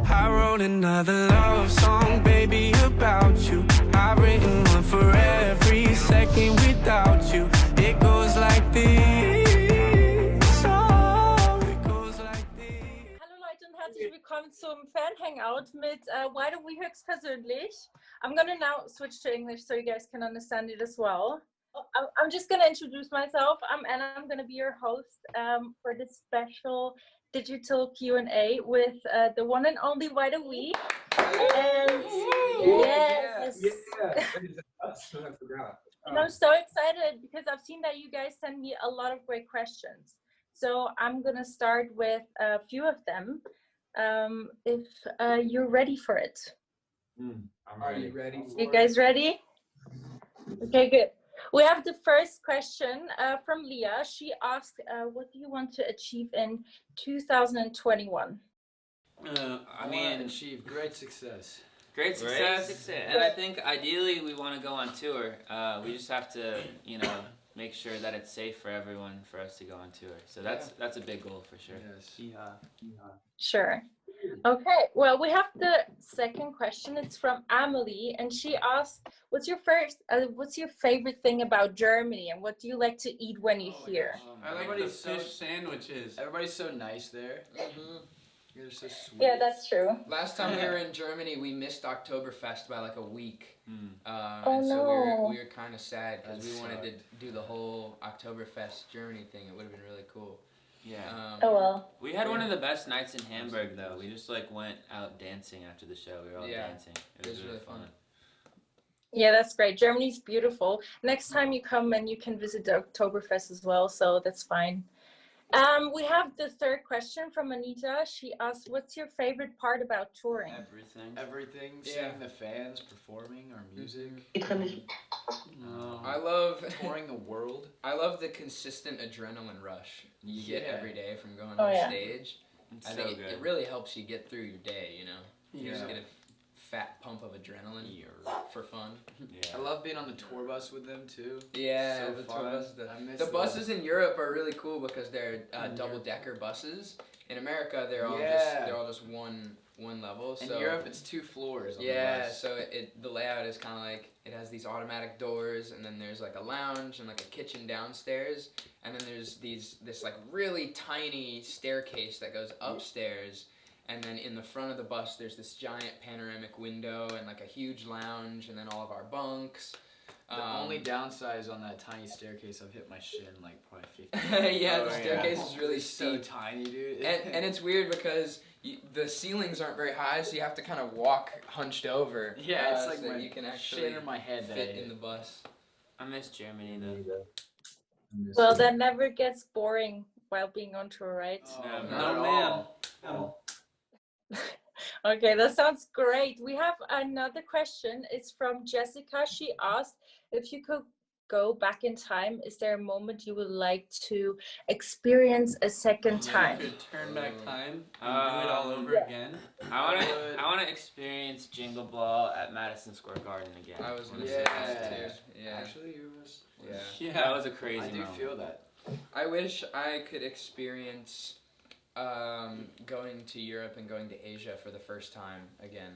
I wrote another love song, baby, about you. I've written one for every second without you. It goes like this. Oh, it goes like this. Hallo Leute und herzlich willkommen zum Fan-Hangout mit Why Don't We höchstpersönlich. I'm gonna now switch to English so you guys can understand it as well. I'm just gonna introduce myself. I'm Anna. I'm gonna be your host for this special digital Q&A with the one and only Why Don't We. And yes. I forgot. And I'm so excited because I've seen that you guys send me a lot of great questions. So I'm gonna start with a few of them. If you're ready for it. Are you ready for You guys ready? Okay, good. We have the first question from Leah. She asked, what do you want to achieve in 2021? I mean, achieve great success. Great success. And I think ideally we want to go on tour. We just have to, make sure that it's safe for everyone for us to go on tour. So that's a big goal for sure. Yes. Sure. Okay, well, we have the second question. It's from Amelie, and she asked, what's your favorite thing about Germany, and what do you like to eat when you're here? I like the fish sandwiches. Everybody's so nice there. You're so sweet. Yeah, that's true. Last time we were in Germany, we missed Oktoberfest by like a week. Oh, and so no. we were kind of sad because we wanted to do the whole Oktoberfest Germany thing. It would have been really cool. Yeah. Oh, well. We had one of the best nights in Hamburg though. We just went out dancing after the show. We were all dancing. It was really fun. Yeah, that's great. Germany's beautiful. Next time you come, and you can visit the Oktoberfest as well, so that's fine. We have the third question from Anita. She asked, what's your favorite part about touring? Everything. Seeing the fans performing our music. I love Touring the world. I love the consistent adrenaline rush you get every day from going Oh, on yeah. stage. It's I so think good. it really helps you get through your day, You just Yeah. get a fat pump of adrenaline for fun. I love being on the tour bus with them too. Yeah, So the fun. tour bus. I miss The buses in Europe are really cool because they're double-decker buses. In America, they're all just one level. In So Europe, it's 2 floors. On the bus. so the layout is kind of like it has these automatic doors, and then there's like a lounge and like a kitchen downstairs, and then there's this like really tiny staircase that goes upstairs. And then in the front of the bus, there's this giant panoramic window and like a huge lounge, and then all of our bunks. The only downside is on that tiny staircase, I've hit my shin like probably 50. The staircase is really It's so steep. tiny, dude. And it's weird because the ceilings aren't very high, so you have to kind of walk hunched over. it's like so my you can shin actually or my head fit in the bus. I miss Germany though. Well, that never gets boring while being on tour, right? Okay, that sounds great. We have another question. It's from Jessica. She asked, if you could go back in time, is there a moment you would like to experience a second time? You could turn back time and do it all over again. I want to experience Jingle Ball at Madison Square Garden again. I was gonna say that too. Yeah. Actually, it was. That was a crazy I do moment. feel that. I wish I could experience going to Europe and going to Asia for the first time again.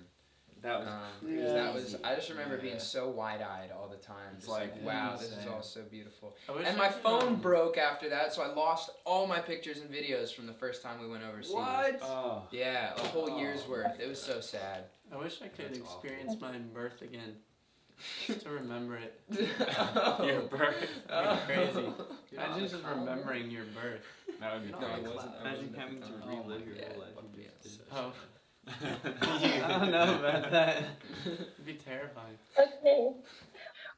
That was Because that was, I just remember being so wide-eyed all the time. It's like, wow, this is insane. all so beautiful. I wish And I my could, phone broke after that, so I lost all my pictures and videos from the first time we went overseas. Oh. Yeah, a whole year's worth. It was so sad. I wish I could That's experience my birth again. Just to remember it. your birth. Like crazy. Imagine just remembering your birth. That would be No, cool. it wasn't. Imagine having to relive your Yeah, whole life. fuck You yeah, just did. Oh, I don't know about that. It'd be terrifying. Okay.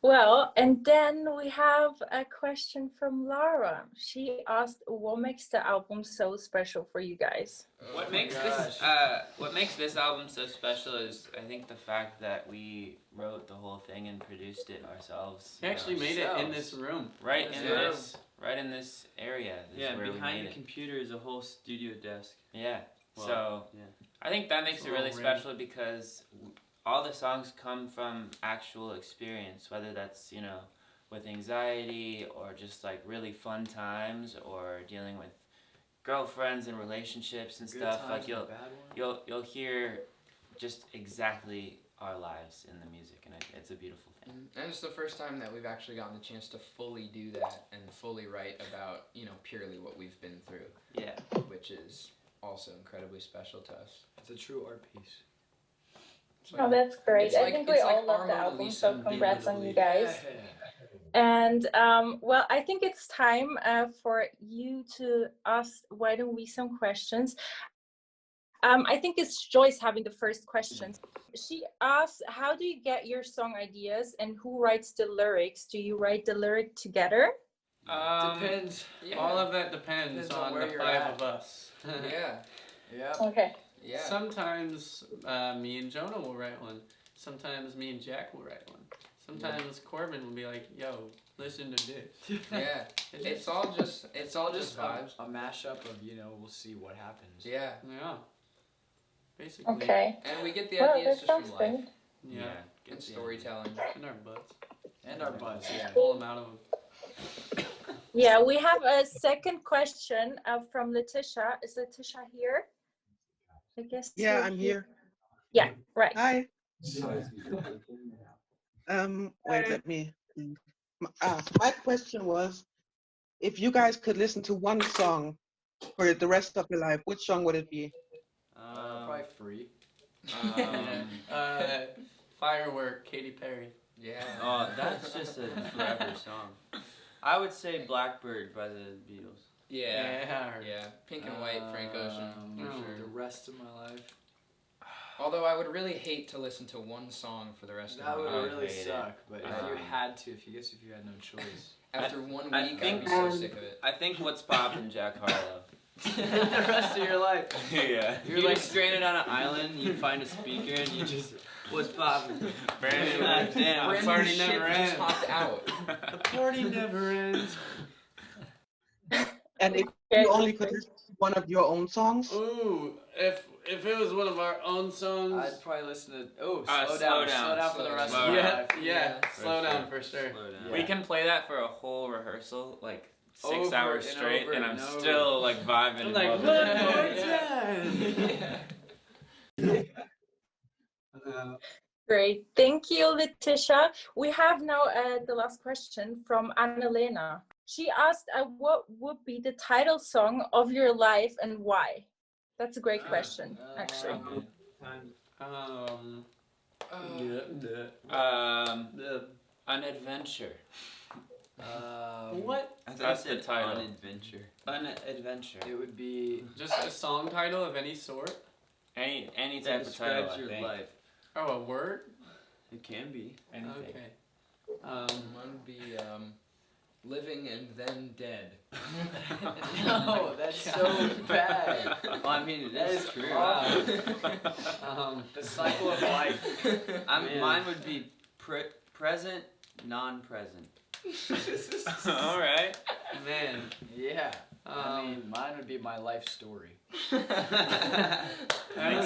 Well, and then we have a question from Lara. She asked, what makes the album so special for you guys? What my makes this album so special is I think the fact that we wrote the whole thing and produced it ourselves. You actually made it in this room. Right in Yeah. this area. This is Yeah, where we behind made the it. computer is a whole studio desk. Yeah. Well, So yeah. I think that makes It's it all really real. special because all the songs come from actual experience, whether that's, with anxiety or just like really fun times or dealing with girlfriends and relationships and Good stuff. times Like and you'll bad ones. you'll hear just exactly our lives in the music, and it's a beautiful thing. And it's the first time that we've actually gotten the chance to fully do that and fully write about, purely what we've been through, Yeah. which is also incredibly special to us. It's a true art piece. Oh, that's great. It's I like- think we it's like all love our the Mona album, Lisa so being congrats able to on you leave. guys. And well, I think it's time for you to ask Why Don't We some questions. I think it's Joyce having the first question. She asks, how do you get your song ideas and who writes the lyrics? Do you write the lyric together? Depends. Yeah. All of that depends Depends on on where the you're 5 at. of us. Yeah. Yeah. Okay. Yeah. Sometimes me and Jonah will write one. Sometimes me and Jack will write one. Sometimes Corbin will be like, "Yo, listen to this." Yeah. It's all just vibes. A mashup of, we'll see what happens. Yeah. Yeah. Basically. Okay. And we get the Well, ideas that just from sounds life great. Yeah. and storytelling. In our butts. And our butts, yeah. Pull them out of them. Yeah, we have a second question from Letitia. Is Letitia here? I guess. Yeah, you're I'm here. Yeah, right. Hi. Wait, let me. My question was, if you guys could listen to one song for the rest of your life, which song would it be? Probably Free. Firework, Katy Perry. Yeah. Oh, that's just a forever song. I would say Blackbird by the Beatles. Yeah. Yeah. Pink and White, Frank Ocean, for no. sure. The rest of my life. Although I would really hate to listen to one song for the rest That of my would life. really hate it. suck, but if you Um, had to, if you had no choice. After 1 week, I I'd think- be so sick of it. I think What's Poppin', Jack Harlow. the rest of your life. Yeah. You're like stranded on an island, you find a speaker and you just, what's poppin'? Brandon, Damn, Brand party new ship never just ends. hopped out. The party never ends. And if Okay. you only could listen to one of your own songs, Ooh, if it was one of our own songs. I'd probably listen to. Oh, Slow slow down. Down. Slow down for Slow the rest down. of my yeah, life. yeah, For slow down sure. for sure. Slow down. Yeah. We can play that for a whole rehearsal, like 6 Over hours and straight, over and I'm and over. still like vibing. I'm and like, loving one it. more Yeah. time. Great. Thank you, Letitia. We have now the last question from Annalena. She asked, what would be the title song of your life and why? That's a great question, actually. An adventure. What? I thought That's you the said title. On Adventure. An adventure. It would be. Just a song title of any sort? Any That type of title. describes I your think. life. Oh, a word? It can be. Anything. Okay. Mine would be Living and Then Dead. No, that's so bad. Well, I mean, it That is is true. awful. The cycle of life. Man. Mine would be present, non-present. All right. Man. Yeah. I Um, mean, mine would be my life story. Makes would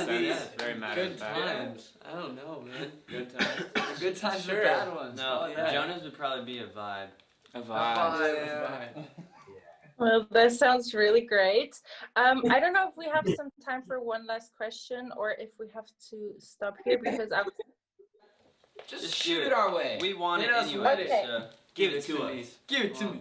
be sense. Very matter good of fact. times. I don't know, man. Good times. The good times, Sure. the bad ones. No, Oh, yeah. Jonas would probably be a vibe. A vibe. vibe. Vibe. Well, that sounds really great. I don't know if we have some time for one last question or if we have to stop here because I Just Just shoot do it our way. We want Hit it us anyway, with it. so Give it to me. us. Give it to me.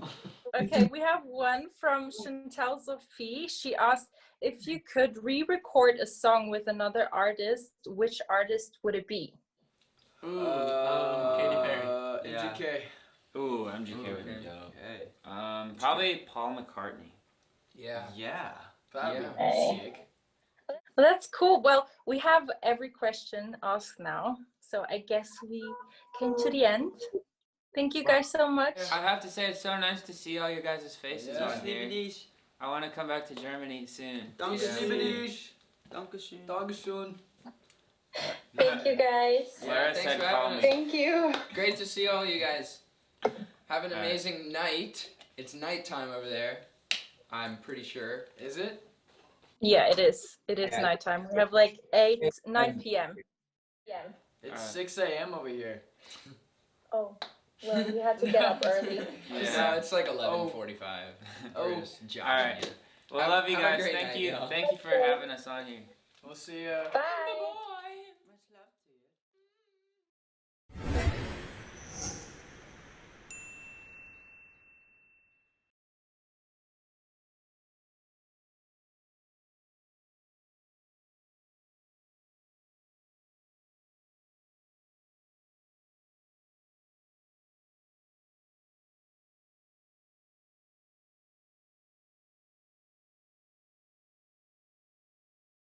Okay, we have one from Chantal Sophie. She asked, if you could re-record a song with another artist, which artist would it be? Ooh, Katy Perry. Yeah. MGK. Ooh, MGK would Okay. be dope. Okay. Probably Paul McCartney. Yeah. Yeah. That'd Yeah. be Hey. sick. Well, that's cool. Well, we have every question asked now, so I guess we came to the end. Thank you guys so much. I have to say, it's so nice to see all your guys' faces Yeah. on here. I want to come back to Germany soon. Danke, Yeah. Liebedish. Dankeschön. Dankeschön. Thank you guys. Yeah, Lara thanks said for call having me. us. Thank you. Great to see all you guys. Have an All right. amazing night. It's nighttime over there. I'm pretty sure. Is it? Yeah, it is. It is Yeah. nighttime. We have like 9 p.m. Yeah. It's Alright. 6 a.m. over here. Oh, well, we had to get up early. No, it's like 11:45. Oh. We're just joshing Alright. you. Well, I love you Have a guys. great Thank night, you. y'all. Thank you for having us on here. We'll see ya. Bye.